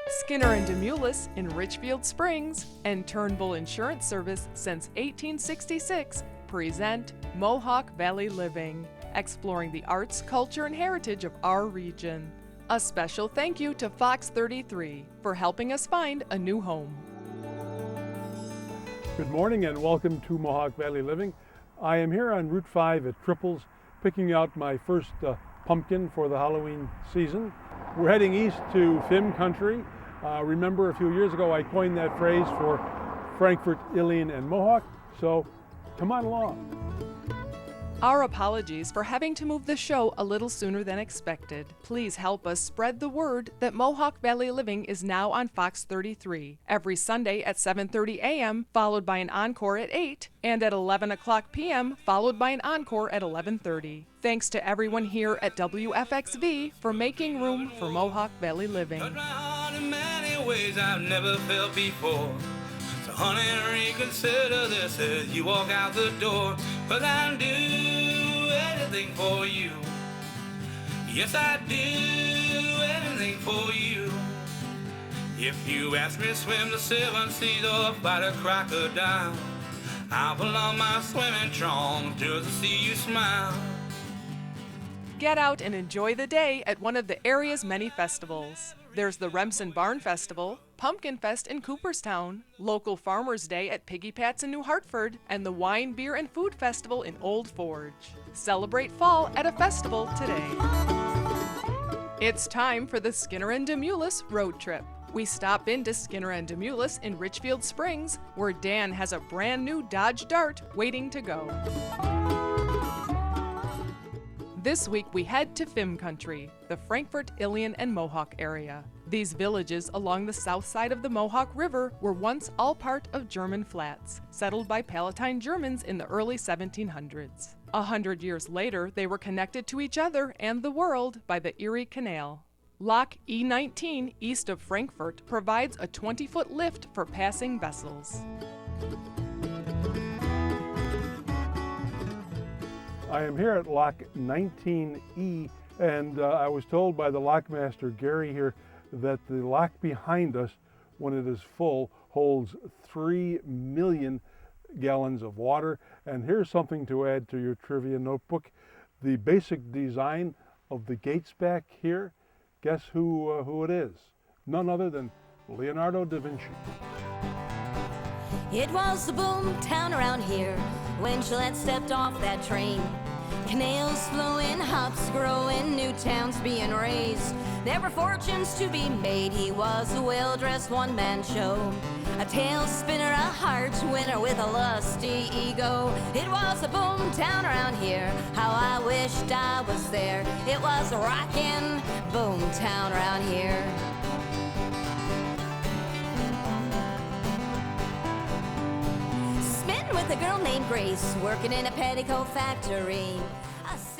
Skinner and Demoulas in Richfield Springs and Turnbull Insurance Service since 1866 present Mohawk Valley Living, exploring the arts, culture, and heritage of our region. A special thank you to Fox 33 for helping us find a new home. Good morning and welcome to Mohawk Valley Living. I am here on Route 5 at Triples picking out my first pumpkin for the Halloween season. We're heading east to FIM country. Remember a few years ago I coined that phrase for Frankfort, Ilion, and Mohawk, so come on along. Our apologies for having to move the show a little sooner than expected. Please help us spread the word that Mohawk Valley Living is now on Fox 33 every Sunday at 7:30 a.m., followed by an encore at 8, and at 11 o'clock p.m., followed by an encore at 11:30. Thanks to everyone here at WFXV for making room for Mohawk Valley Living. In many ways I've never felt before. So honey, reconsider this as you walk out the door. 'Cause I'll do anything for you. Yes, I do anything for you. If you ask me to swim the 7 seas or fight a crocodile, I'll pull on my swimming trunks just to see you smile. Get out and enjoy the day at one of the area's many festivals. There's the Remsen Barn Festival, Pumpkin Fest in Cooperstown, Local Farmers Day at Piggy Pat's in New Hartford, and the Wine, Beer, and Food Festival in Old Forge. Celebrate fall at a festival today. It's time for the Skinner and Demoulas road trip. We stop into Skinner and Demoulas in Richfield Springs, where Dan has a brand new Dodge Dart waiting to go. This week we head to FIM country, the Frankfort, Ilion, and Mohawk area. These villages along the south side of the Mohawk River were once all part of German flats, settled by Palatine Germans in the early 1700s. 100 years later, they were connected to each other and the world by the Erie Canal. Lock E19 east of Frankfort provides a 20-foot lift for passing vessels. I am here at Lock 19E, and I was told by the lockmaster Gary here that the lock behind us, when it is full, holds 3 million gallons of water. And here's something to add to your trivia notebook. The basic design of the gates back here, guess who it is? None other than Leonardo da Vinci. It was the boom town around here when Gillette stepped off that train. Canals flowing, hops growing, new towns being raised. There were fortunes to be made, he was a well-dressed one-man show. A tail spinner, a heart winner with a lusty ego. It was a boom town around here, how I wished I was there. It was a rockin' boom town around here. With a girl named Grace working in a petticoat factory.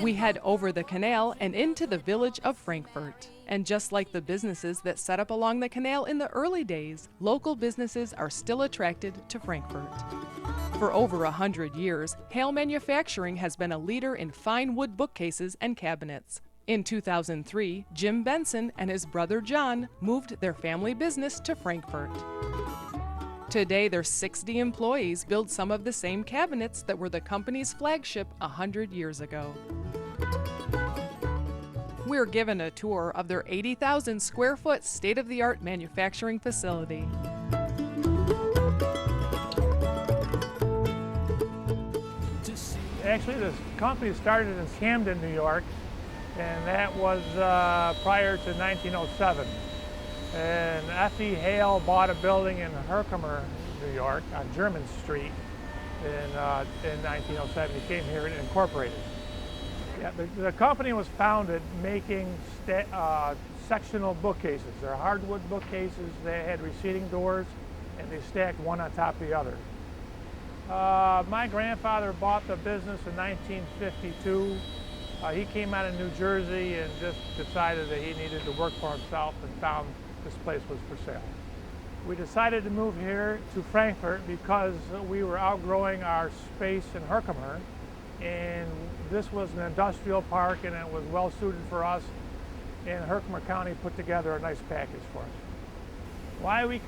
We head over the canal and into the village of Frankfort. And just like the businesses that set up along the canal in the early days, local businesses are still attracted to Frankfort. For over 100 years, Hale Manufacturing has been a leader in fine wood bookcases and cabinets. In 2003, Jim Benson and his brother John moved their family business to Frankfort. Today, their 60 employees build some of the same cabinets that were the company's flagship 100 years ago. We're given a tour of their 80,000 square foot state-of-the-art manufacturing facility. Actually, this company started in Camden, New York, and that was prior to 1907. And F.E. Hale bought a building in Herkimer, New York, on German Street in 1907. He came here and incorporated. Yeah, the company was founded making sectional bookcases. They're hardwood bookcases. They had receding doors, and they stacked one on top of the other. My grandfather bought the business in 1952. He came out of New Jersey and just decided that he needed to work for himself and found this place was for sale. We decided to move here to Frankfort because we were outgrowing our space in Herkimer, and this was an industrial park and it was well suited for us, and Herkimer County put together a nice package for us. Why we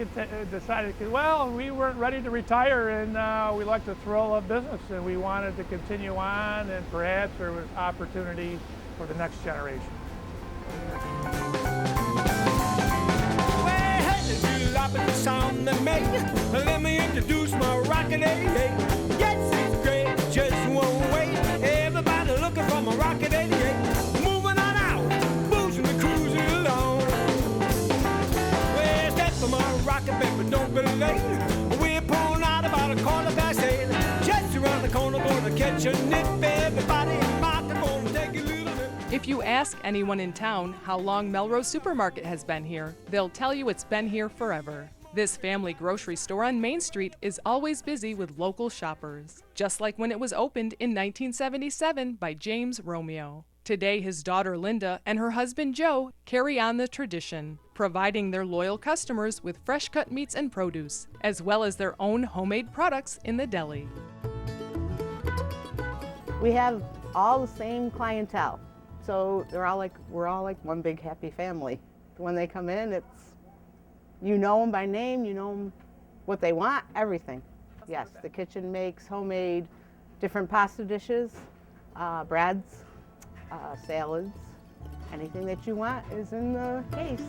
decided, well, we weren't ready to retire, and we liked the thrill of business, and we wanted to continue on, and perhaps there was opportunity for the next generation. Sound that make. Let me introduce my rocket 88. Yes, it's great, just won't wait. Everybody looking for my rocket 88. Moving on out, boosting and cruising along. Well, that's for my rocket, baby, don't be late. We're pulling out about 8:15. Just around the corner, gonna catch a nip. Everybody in market gonna take a little nip. If you ask anyone in town how long Melrose Supermarket has been here, they'll tell you it's been here forever. This family grocery store on Main Street is always busy with local shoppers, just like when it was opened in 1977 by James Romeo. Today, his daughter Linda and her husband Joe carry on the tradition, providing their loyal customers with fresh cut meats and produce, as well as their own homemade products in the deli. We have all the same clientele, so we're all like one big happy family. When they come in, you know them by name, you know them, what they want, everything. Yes, the kitchen makes homemade different pasta dishes, breads, salads. Anything that you want is in the case.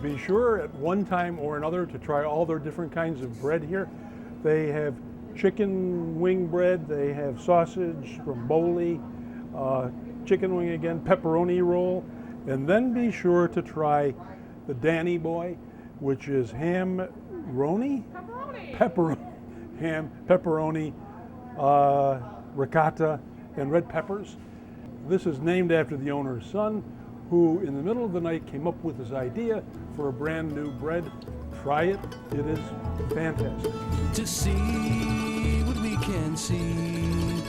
Be sure at one time or another to try all their different kinds of bread here. They have chicken wing bread, they have sausage from Boli, chicken wing again, pepperoni roll, and then be sure to try the Danny Boy, which is ham roni? Ham, pepperoni, ricotta, and red peppers. This is named after the owner's son, who in the middle of the night came up with this idea for a brand new bread. Try it, it is fantastic. To see what we can see,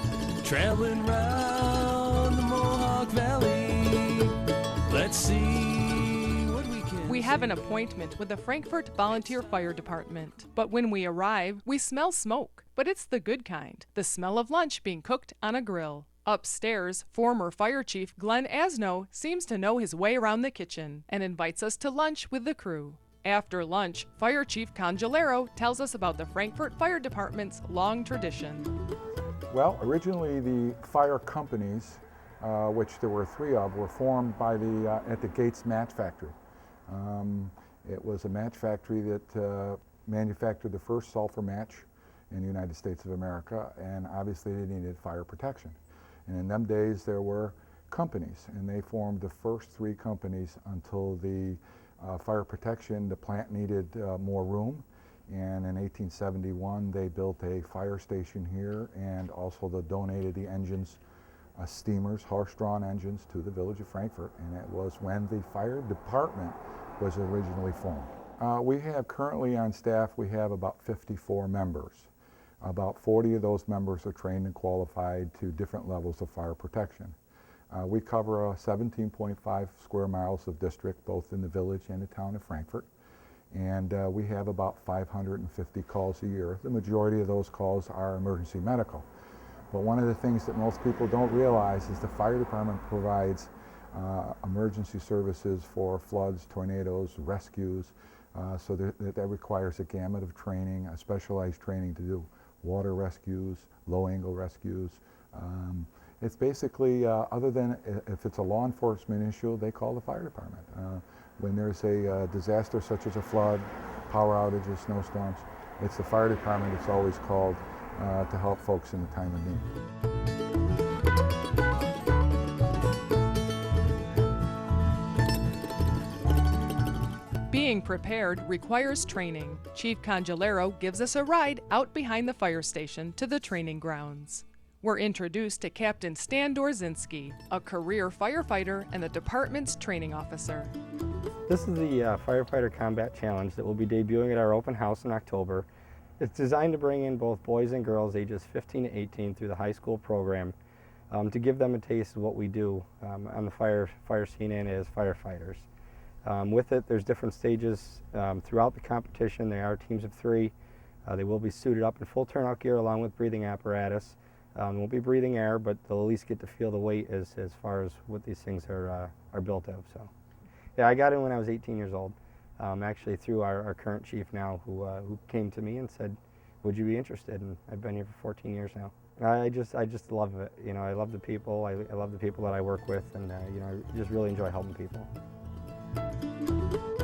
traveling round the Mohawk Valley, let's see. We have an appointment with the Frankfort Volunteer Fire Department, but when we arrive, we smell smoke. But it's the good kind, the smell of lunch being cooked on a grill. Upstairs, former Fire Chief Glenn Asno seems to know his way around the kitchen and invites us to lunch with the crew. After lunch, Fire Chief Congelero tells us about the Frankfort Fire Department's long tradition. Well, originally the fire companies, which there were 3 of, were formed by at the Gates Match Factory. It was a match factory that manufactured the first sulfur match in the United States of America, and obviously they needed fire protection. And in them days there were companies, and they formed the first 3 companies until the fire protection, the plant needed more room, and in 1871 they built a fire station here, and also they donated the engines, steamers, horse-drawn engines, to the village of Frankfort, and it was when the fire department was originally formed. We have currently on staff, we have about 54 members. About 40 of those members are trained and qualified to different levels of fire protection. We cover 17.5 square miles of district, both in the village and the town of Frankfort, and we have about 550 calls a year. The majority of those calls are emergency medical. But one of the things that most people don't realize is the fire department provides emergency services for floods, tornadoes, rescues, so that requires a gamut of training, a specialized training to do water rescues, low-angle rescues. It's basically, other than if it's a law enforcement issue, they call the fire department. When there's a disaster such as a flood, power outages, snowstorms, it's the fire department that's always called to help folks in the time of need. Being prepared requires training. Chief Congelero gives us a ride out behind the fire station to the training grounds. We're introduced to Captain Stan Dorzinski, a career firefighter and the department's training officer. This is the Firefighter Combat Challenge that will be debuting at our open house in October. It's designed to bring in both boys and girls ages 15 to 18 through the high school program to give them a taste of what we do on the fire scene and as firefighters. With it, there's different stages throughout the competition. They are teams of 3. They will be suited up in full turnout gear along with breathing apparatus. They won't be breathing air, but they'll at least get to feel the weight as far as what these things are built of. So, yeah, I got in when I was 18 years old. actually through our current chief now, who came to me and said, would you be interested? And I've been here for 14 years now. I just love it. You know, I love the people. I love the people that I work with, and you know, I just really enjoy helping people.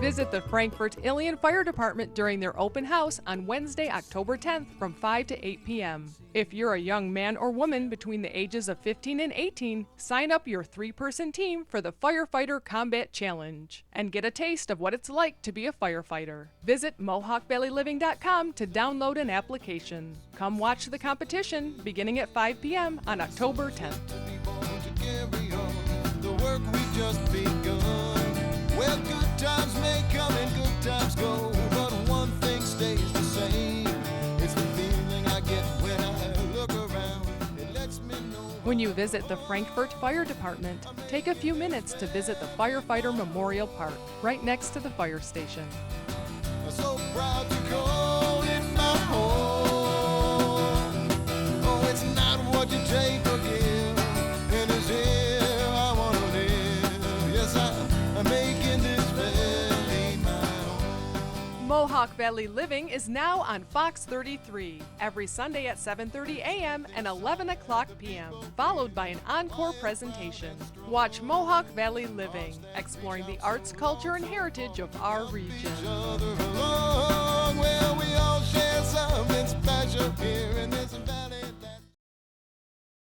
Visit the Frankfort Ilion Fire Department during their open house on Wednesday, October 10th from 5 to 8 p.m. If you're a young man or woman between the ages of 15 and 18, sign up your 3-person team for the Firefighter Combat Challenge and get a taste of what it's like to be a firefighter. Visit MohawkValleyLiving.com to download an application. Come watch the competition beginning at 5 p.m. on October 10th. Well, good times may come and good times go, but one thing stays the same. It's the feeling I get when I look around. It lets me know. When you visit the Frankfort Fire Department, take a few minutes to visit the Firefighter Memorial Park, right next to the fire station. I'm so proud to call it my home. Oh, it's not what you take or give, and it's here I want to live. Yes, I'm making this valley my home. Mohawk Valley Living is now on Fox 33, every Sunday at 7:30 a.m. and 11 o'clock p.m., followed by an encore presentation. Watch Mohawk Valley Living, exploring the arts, culture, and heritage of our region. Well, we all share something special here in this valley.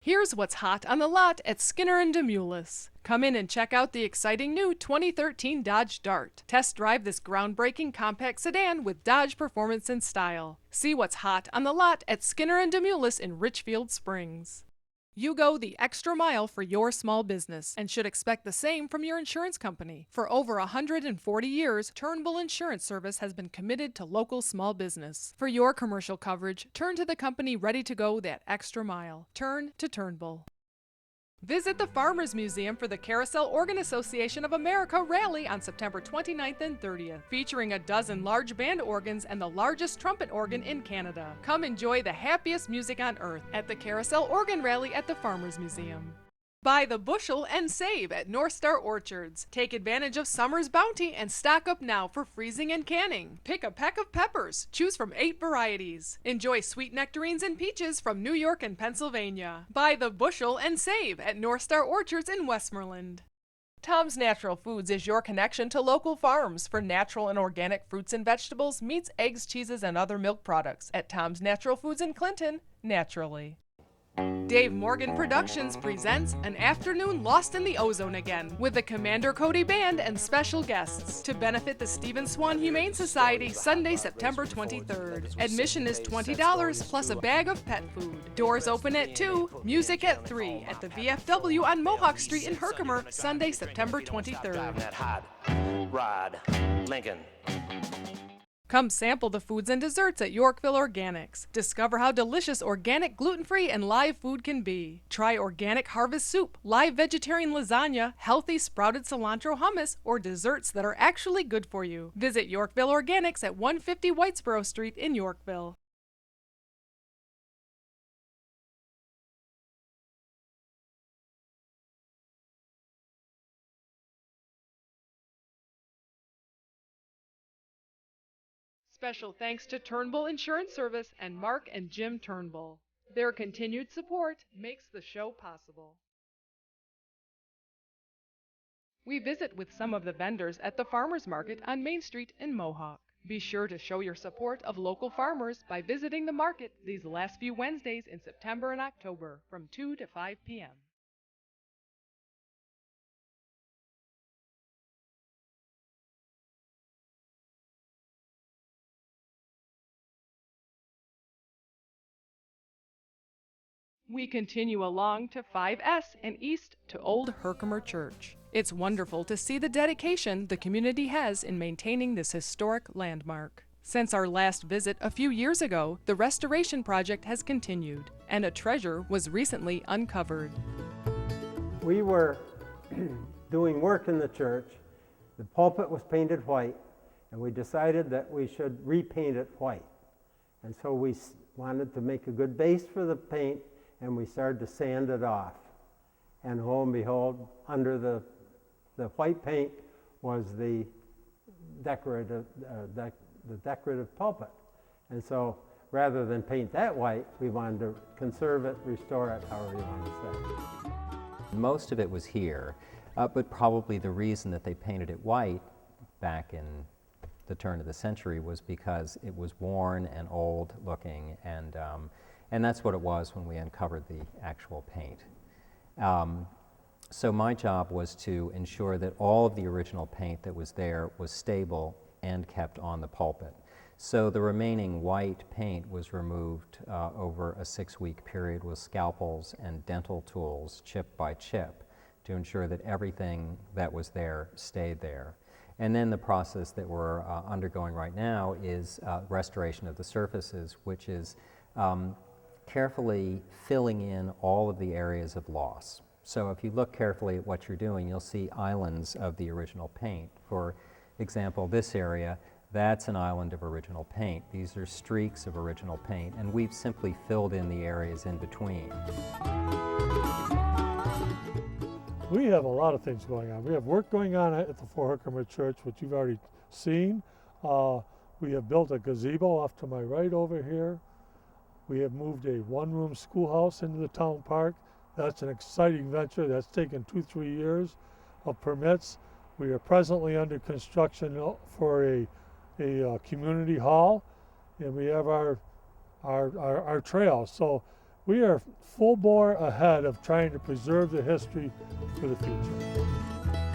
Here's what's hot on the lot at Skinner and Demoulas. Come in and check out the exciting new 2013 Dodge Dart. Test drive this groundbreaking compact sedan with Dodge performance and style. See what's hot on the lot at Skinner and Demoulas in Richfield Springs. You go the extra mile for your small business and should expect the same from your insurance company. For over 140 years, Turnbull Insurance Service has been committed to local small business. For your commercial coverage, turn to the company ready to go that extra mile. Turn to Turnbull. Visit the Farmers Museum for the Carousel Organ Association of America Rally on September 29th and 30th, featuring a dozen large band organs and the largest trumpet organ in Canada. Come enjoy the happiest music on earth at the Carousel Organ Rally at the Farmers Museum. Buy the bushel and save at North Star Orchards. Take advantage of summer's bounty and stock up now for freezing and canning. Pick a peck of peppers. Choose from 8 varieties. Enjoy sweet nectarines and peaches from New York and Pennsylvania. Buy the bushel and save at North Star Orchards in Westmoreland. Tom's Natural Foods is your connection to local farms for natural and organic fruits and vegetables, meats, eggs, cheeses, and other milk products. At Tom's Natural Foods in Clinton, naturally. Dave Morgan Productions presents An Afternoon Lost in the Ozone Again with the Commander Cody Band and special guests to benefit the Stephen Swan Humane Society Sunday, September 23rd. Admission is $20 plus a bag of pet food. Doors open at 2, music at 3 at the VFW on Mohawk Street in Herkimer, Sunday, September 23rd. Rod, Lincoln. Come sample the foods and desserts at Yorkville Organics. Discover how delicious organic, gluten-free, and live food can be. Try organic harvest soup, live vegetarian lasagna, healthy sprouted cilantro hummus, or desserts that are actually good for you. Visit Yorkville Organics at 150 Whitesboro Street in Yorkville. Special thanks to Turnbull Insurance Service and Mark and Jim Turnbull. Their continued support makes the show possible. We visit with some of the vendors at the Farmers Market on Main Street in Mohawk. Be sure to show your support of local farmers by visiting the market these last few Wednesdays in September and October from 2 to 5 p.m. We continue along to 5S and east to Old Herkimer Church. It's wonderful to see the dedication the community has in maintaining this historic landmark. Since our last visit a few years ago, the restoration project has continued, and a treasure was recently uncovered. We were doing work in the church. The pulpit was painted white, and we decided that we should repaint it white. And so we wanted to make a good base for the paint, and we started to sand it off. And lo and behold, under the white paint was the decorative, the decorative pulpit. And so rather than paint that white, we wanted to conserve it, restore it, however you want to say. Most of it was here, but probably the reason that they painted it white back in the turn of the century was because it was worn and old looking, and that's what it was when we uncovered the actual paint. So my job was to ensure that all of the original paint that was there was stable and kept on the pulpit. So the remaining white paint was removed over a 6-week period with scalpels and dental tools, chip by chip, to ensure that everything that was there stayed there. And then the process that we're undergoing right now is restoration of the surfaces, which is carefully filling in all of the areas of loss. So if you look carefully at what you're doing, you'll see islands of the original paint. For example, this area, that's an island of original paint. These are streaks of original paint, and we've simply filled in the areas in between. We have a lot of things going on. We have work going on at the Fort Herkimer Church, which you've already seen. We have built a gazebo off to my right over here. We have moved a one-room schoolhouse into the town park. That's an exciting venture. That's taken 2-3 years of permits. We are presently under construction for a community hall, and we have our trail. So we are full bore ahead of trying to preserve the history for the future.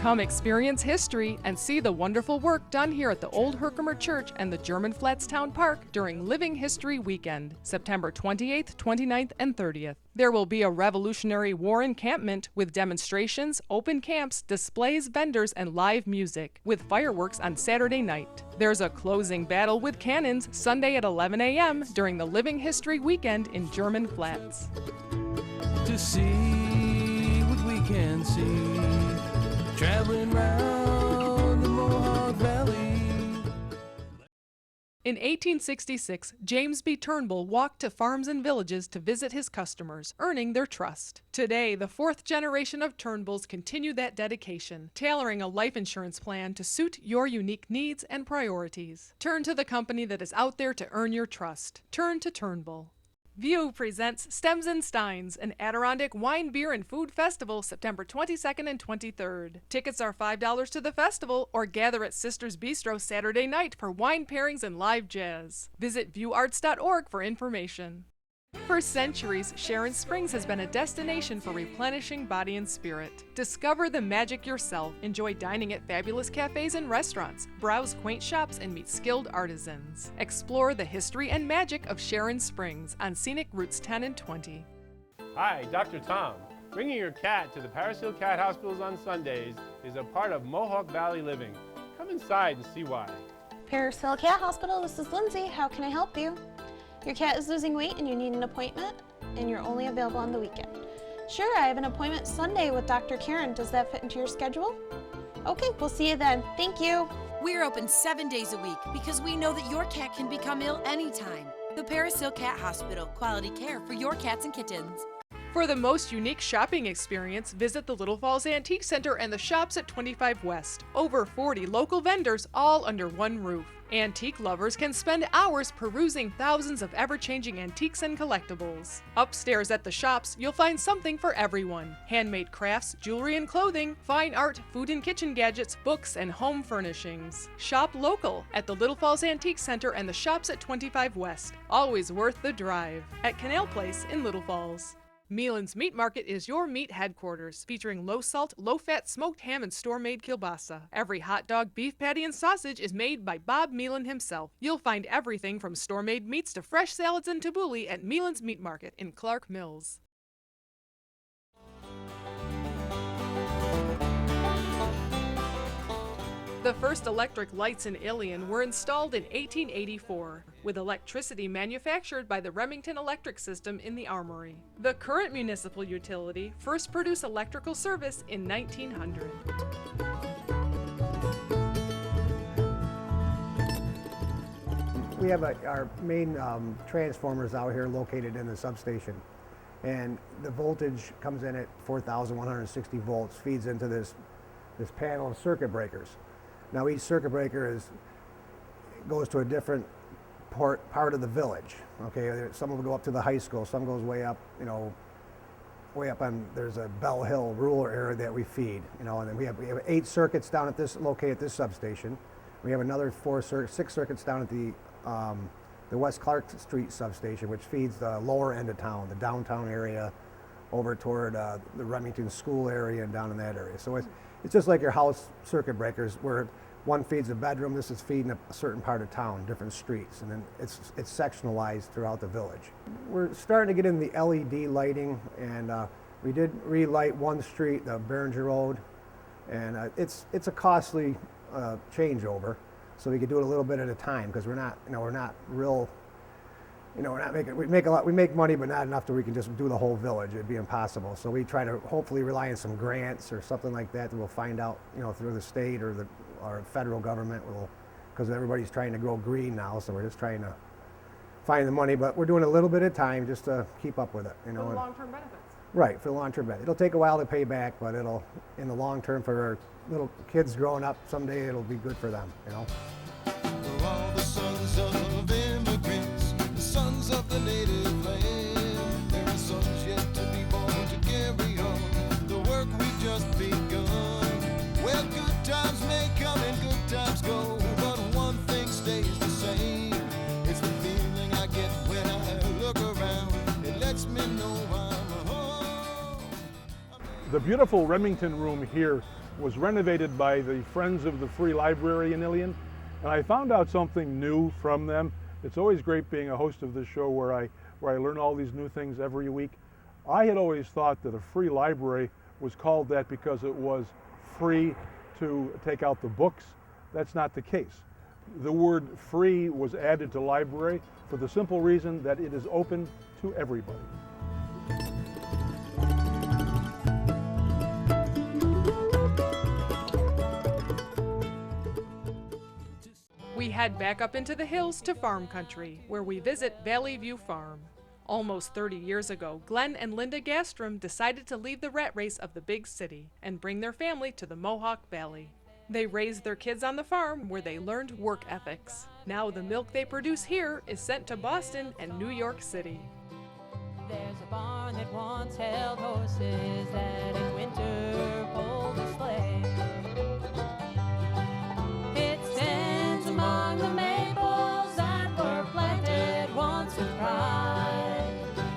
Come experience history and see the wonderful work done here at the Old Herkimer Church and the German Flats Town Park during Living History Weekend, September 28th, 29th, and 30th. There will be a Revolutionary War encampment with demonstrations, open camps, displays, vendors, and live music, with fireworks on Saturday night. There's a closing battle with cannons Sunday at 11 a.m. during the Living History Weekend in German Flats. To see what we can see, traveling round the Mohawk Valley. In 1866, James B. Turnbull walked to farms and villages to visit his customers, earning their trust. Today, the 4th generation of Turnbulls continue that dedication, tailoring a life insurance plan to suit your unique needs and priorities. Turn to the company that is out there to earn your trust. Turn to Turnbull. View presents Stems and Steins, an Adirondack wine, beer, and food festival, September 22nd and 23rd. Tickets are $5 to the festival, or gather at Sisters Bistro Saturday night for wine pairings and live jazz. Visit viewArts.org for information. For centuries, Sharon Springs has been a destination for replenishing body and spirit. Discover the magic yourself. Enjoy dining at fabulous cafes and restaurants. Browse quaint shops and meet skilled artisans. Explore the history and magic of Sharon Springs on scenic routes 10 and 20. Hi, Dr. Tom. Bringing your cat to the Paris Hill Cat Hospitals on Sundays is a part of Mohawk Valley living. Come inside and see why. Paris Hill Cat Hospital, this is Lindsay. How can I help you? Your cat is losing weight and you need an appointment, and you're only available on the weekend. Sure, I have an appointment Sunday with Dr. Karen. Does that fit into your schedule? Okay, we'll see you then. Thank you. We're open 7 days a week because we know that your cat can become ill anytime. The Paris Hill Cat Hospital, quality care for your cats and kittens. For the most unique shopping experience, visit the Little Falls Antique Center and the shops at 25 West. Over 40 local vendors, all under one roof. Antique lovers can spend hours perusing thousands of ever-changing antiques and collectibles. Upstairs at the shops, you'll find something for everyone. Handmade crafts, jewelry and clothing, fine art, food and kitchen gadgets, books, and home furnishings. Shop local at the Little Falls Antique Center and the shops at 25 West. Always worth the drive. At Canal Place in Little Falls. Meelan's Meat Market is your meat headquarters, featuring low-salt, low-fat smoked ham and store-made kielbasa. Every hot dog, beef patty, and sausage is made by Bob Meelan himself. You'll find everything from store-made meats to fresh salads and tabbouleh at Meelan's Meat Market in Clark Mills. The first electric lights in Ilion were installed in 1884, with electricity manufactured by the Remington Electric System in the Armory. The current municipal utility first produced electrical service in 1900. We have our main transformers out here located in the substation, and the voltage comes in at 4,160 volts, feeds into this panel of circuit breakers. Now each circuit breaker goes to a different part of the village. Okay, some will go up to the high school, some goes way up, way up on, there's a Bell Hill rural area that we feed, and then we have 8 circuits down at this, located at this substation. We have another 6 circuits down at the West Clark Street substation, which feeds the lower end of town, the downtown area, over toward the Remington School area and down in that area. So it's just like your house circuit breakers, where one feeds a bedroom, this is feeding a certain part of town, different streets, and then it's sectionalized throughout the village. We're starting to get into the LED lighting, and we did relight one street, the Behringer Road, and it's a costly changeover, so we could do it a little bit at a time, because we're not real, we're not making, we make money, but not enough that we can just do the whole village. It'd be impossible. So we try to hopefully rely on some grants or something like that we'll find out, through the state or our federal government, because everybody's trying to go green now, so we're just trying to find the money, but we're doing a little bit at a time just to keep up with it. For the long-term benefits. Right, for the long-term benefit. It'll take a while to pay back, but in the long term, for our little kids growing up, someday it'll be good for them, For all the sons of immigrants, the sons of the native land, there are sons yet to be born to carry on the work we've just begun. Well, good times may come and good times go, but one thing stays the same. It's the feeling I get when I look around. It lets me know I'm home. The beautiful Remington room here was renovated by the Friends of the Free Library in Ilion, and I found out something new from them. It's always great being a host of this show where I learn all these new things every week. I had always thought that a free library was called that because it was free to take out the books. That's not the case. The word free was added to library for the simple reason that it is open to everybody. We head back up into the hills to farm country, where we visit Valley View Farm. Almost 30 years ago, Glenn and Linda Gastrom decided to leave the rat race of the big city and bring their family to the Mohawk Valley. They raised their kids on the farm, where they learned work ethics. Now the milk they produce here is sent to Boston and New York City. There's a barn that once held horses that in winter pulled a sleigh. It stands among the maples that were planted once with pride.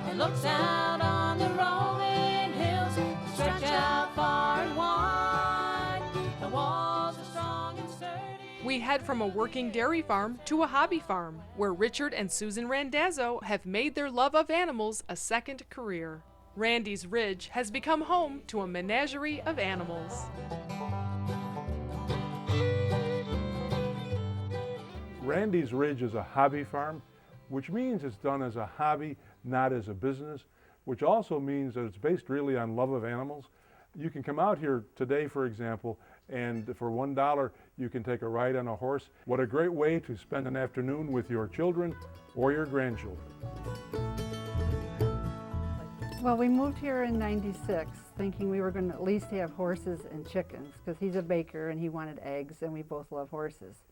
It looks out on the rolling hills, stretch out far and wide. The walls are strong and sturdy. We head from a working dairy farm to a hobby farm, where Richard and Susan Randazzo have made their love of animals a second career. Randy's Ridge has become home to a menagerie of animals. Randy's Ridge is a hobby farm, which means it's done as a hobby, not as a business, which also means that it's based really on love of animals. You can come out here today, for example, and for $1 you can take a ride on a horse. What a great way to spend an afternoon with your children or your grandchildren. Well, we moved here in '96 thinking we were going to at least have horses and chickens, because he's a baker and he wanted eggs and we both love horses.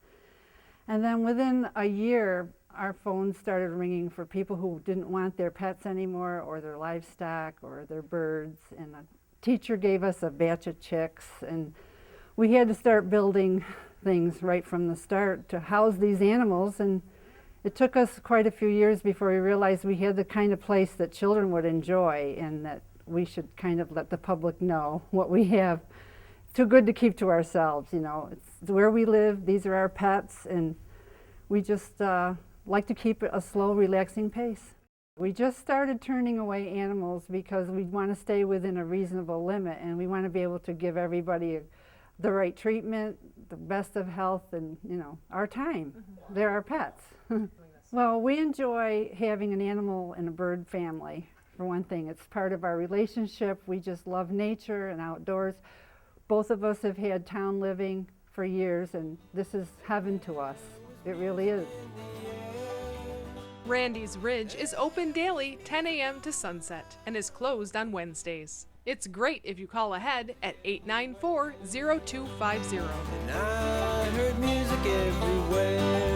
And then within a year, our phones started ringing for people who didn't want their pets anymore, or their livestock, or their birds. And a teacher gave us a batch of chicks, and we had to start building things right from the start to house these animals. And it took us quite a few years before we realized we had the kind of place that children would enjoy, and that we should kind of let the public know what we have. Too good to keep to ourselves, It's where we live, these are our pets, and we just like to keep it a slow, relaxing pace. We just started turning away animals because we want to stay within a reasonable limit, and we want to be able to give everybody the right treatment, the best of health, and our time. Mm-hmm. They're our pets. Well, we enjoy having an animal and a bird family. For one thing, it's part of our relationship. We just love nature and outdoors. Both of us have had town living for years, and this is heaven to us. It really is. Randy's Ridge is open daily 10 a.m. to sunset and is closed on Wednesdays. It's great if you call ahead at 894-0250. And I heard music everywhere.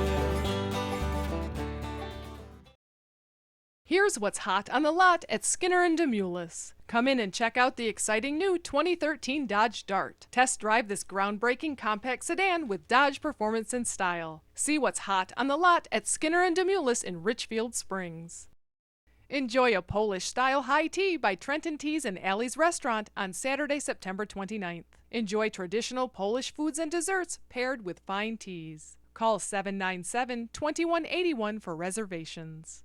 Here's what's hot on the lot at Skinner and Demoulas. Come in and check out the exciting new 2013 Dodge Dart. Test drive this groundbreaking compact sedan with Dodge performance and style. See what's hot on the lot at Skinner and Demoulas in Richfield Springs. Enjoy a Polish-style high tea by Trenton Teas and Alley's Restaurant on Saturday, September 29th. Enjoy traditional Polish foods and desserts paired with fine teas. Call 797-2181 for reservations.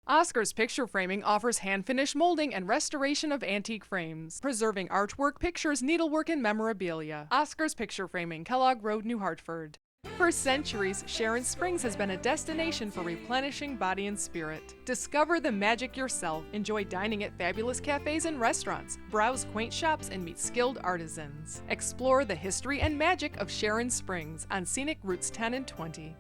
Oscar's Picture Framing offers hand-finish molding and restoration of antique frames, preserving artwork, pictures, needlework, and memorabilia. Oscar's Picture Framing, Kellogg Road, New Hartford. For centuries, Sharon Springs has been a destination for replenishing body and spirit. Discover the magic yourself. Enjoy dining at fabulous cafes and restaurants. Browse quaint shops and meet skilled artisans. Explore the history and magic of Sharon Springs on scenic routes 10 and 20.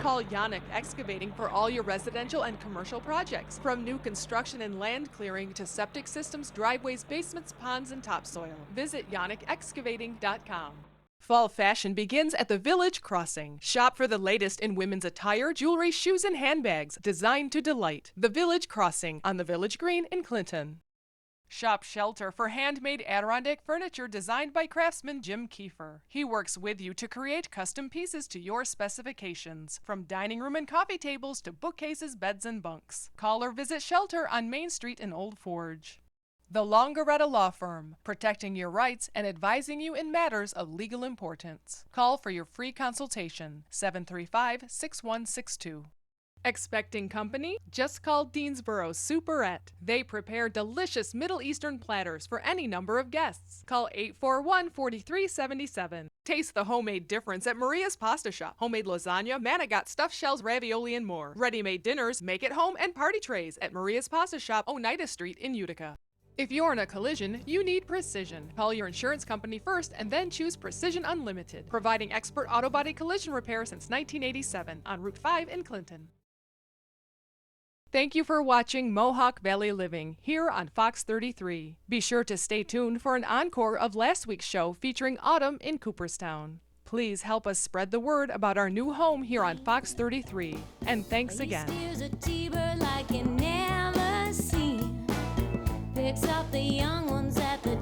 Call Yannick Excavating for all your residential and commercial projects, from new construction and land clearing to septic systems, driveways, basements, ponds, and topsoil. Visit yannickexcavating.com. Fall fashion begins at the Village Crossing. Shop for the latest in women's attire, jewelry, shoes, and handbags, designed to delight. The Village Crossing on the Village Green in Clinton. Shop Shelter for handmade Adirondack furniture designed by craftsman Jim Kiefer. He works with you to create custom pieces to your specifications, from dining room and coffee tables to bookcases, beds, and bunks. Call or visit Shelter on Main Street in Old Forge. The Longaretta Law Firm, protecting your rights and advising you in matters of legal importance. Call for your free consultation, 735-6162. Expecting company? Just call Deansboro Superette. They prepare delicious Middle Eastern platters for any number of guests. Call 841-4377. Taste the homemade difference at Maria's Pasta Shop. Homemade lasagna, manigot, stuffed shells, ravioli, and more. Ready-made dinners, make it home, and party trays at Maria's Pasta Shop, Oneida Street in Utica. If you're in a collision, you need Precision. Call your insurance company first and then choose Precision Unlimited, providing expert auto body collision repair since 1987 on Route 5 in Clinton. Thank you for watching Mohawk Valley Living here on Fox 33. Be sure to stay tuned for an encore of last week's show featuring Autumn in Cooperstown. Please help us spread the word about our new home here on Fox 33. And thanks again. There's a T-bird like you never seen. Picks up the young ones at the